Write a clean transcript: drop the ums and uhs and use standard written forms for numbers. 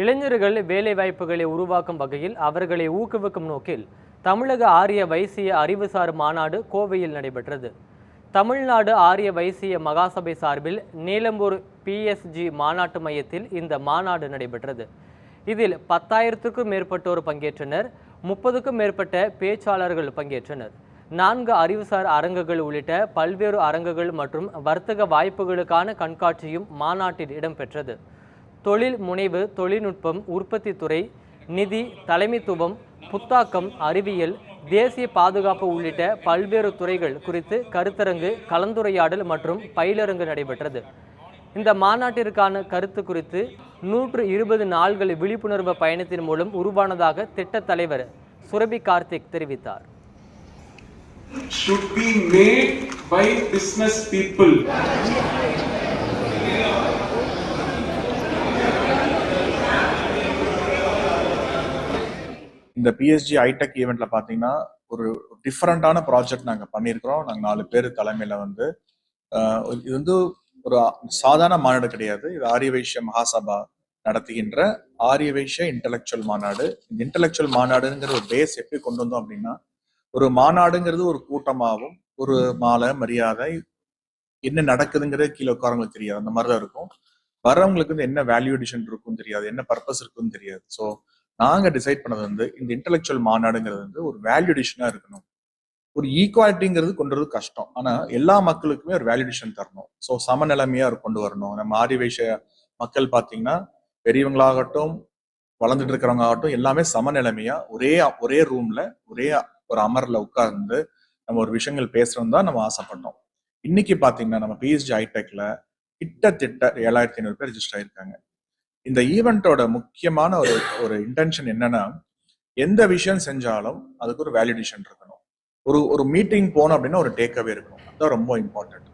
இளைஞர்கள் வேலைவாய்ப்புகளை உருவாக்கும் வகையில் அவர்களை ஊக்குவிக்கும் நோக்கில் தமிழக ஆரிய வைசிய அறிவுசார் மாநாடு கோவையில் நடைபெற்றது. தமிழ்நாடு ஆரிய வைசிய மகாசபை சார்பில் நீலம்பூர் PSG மாநாட்டு மையத்தில் இந்த மாநாடு நடைபெற்றது. இதில் 10,000க்கும் மேற்பட்டோர் பங்கேற்றனர். 30க்கும் மேற்பட்ட பேச்சாளர்கள் பங்கேற்றனர். 4 அறிவுசார் அரங்குகள் உள்ளிட்ட பல்வேறு அரங்குகள் மற்றும் வர்த்தக வாய்ப்புகளுக்கான கண்காட்சியும் மாநாட்டில் இடம்பெற்றது. தொழில் முனைவு, தொழில்நுட்பம், உற்பத்தி துறை, நிதி, தலைமைத்துவம், புத்தாக்கம், அறிவியல், தேசிய பாதுகாப்பு உள்ளிட்ட பல்வேறு துறைகள் குறித்து கருத்தரங்கு, கலந்துரையாடல் மற்றும் பயிலரங்கு நடைபெற்றது. இந்த மாநாட்டிற்கான கருத்து குறித்து 120 நாள்கள் விழிப்புணர்வு பயணத்தின் மூலம் உருவானதாக திட்ட தலைவர் சுரபி கார்த்திக் தெரிவித்தார். Should be made by business people. இந்த PSG ஐடெக் ஈவெண்ட்ல பாத்தீங்கன்னா ஒரு டிஃபரெண்டான ப்ராஜெக்ட் நாங்க பண்ணியிருக்கிறோம். நாங்க 4 பேர் தலைமையில இது ஒரு சாதாரண மாநாடு கிடையாது. இது ஆரிய வைசிய மகாசபா நடத்துகின்ற ஆரிய வைசிய இன்டெலெக்சுவல் மாநாடு. இந்த இன்டெலெக்சுவல் மாநாடுங்கிற ஒரு பேஸ் எப்படி கொண்டு வந்தோம் அப்படின்னா, ஒரு மாநாடுங்கிறது ஒரு கூட்டமாகவும் ஒரு மாலை மரியாதை என்ன நடக்குதுங்கிறது கீழே உட்காரவங்களுக்கு தெரியாது, அந்த மாதிரிதான் இருக்கும். வரவங்களுக்கு என்ன வேல்யூ அடிஷன் இருக்கும் தெரியாது, என்ன பர்பஸ் இருக்குன்னு தெரியாது. ஸோ நாங்க டிசைட் பண்ணது இந்த இன்டெலெக்சுவல் மாநாடுங்கிறது ஒரு வேல்யூ அடிஷனா இருக்கணும். ஒரு ஈக்குவாலிட்டிங்கிறது கொண்டு வரது கஷ்டம், ஆனா எல்லா மக்களுக்குமே ஒரு வேல்யூ அடிஷன் தரணும். ஸோ சமநிலைமையா கொண்டு வரணும். நம்ம ஆரிய வைசிய மக்கள் பாத்தீங்கன்னா பெரியவங்களாகட்டும் வளர்ந்துட்டு இருக்கிறவங்க ஆகட்டும் எல்லாமே சமநிலைமையா ஒரே ரூம்ல ஒரே ஒரு அமர்ல உட்கார்ந்து நம்ம ஒரு விஷயங்கள் பேசுறோம் தான் நம்ம ஆசைப்பட்டோம். இன்னைக்கு பாத்தீங்கன்னா நம்ம PSG ஐடெக்ல கிட்டத்தட்ட 7,500 பேர் ரெஜிஸ்டர் ஆயிருக்காங்க. இந்த ஈவெண்டோட முக்கியமான ஒரு இன்டென்ஷன் என்னன்னா, எந்த விஷயம் செஞ்சாலும் அதுக்கு ஒரு வேலிடேஷன் இருக்கணும். ஒரு மீட்டிங் போனோம் அப்படின்னா ஒரு டேக் அவே இருக்கணும். அதுதான் ரொம்ப இம்பார்ட்டன்ட்.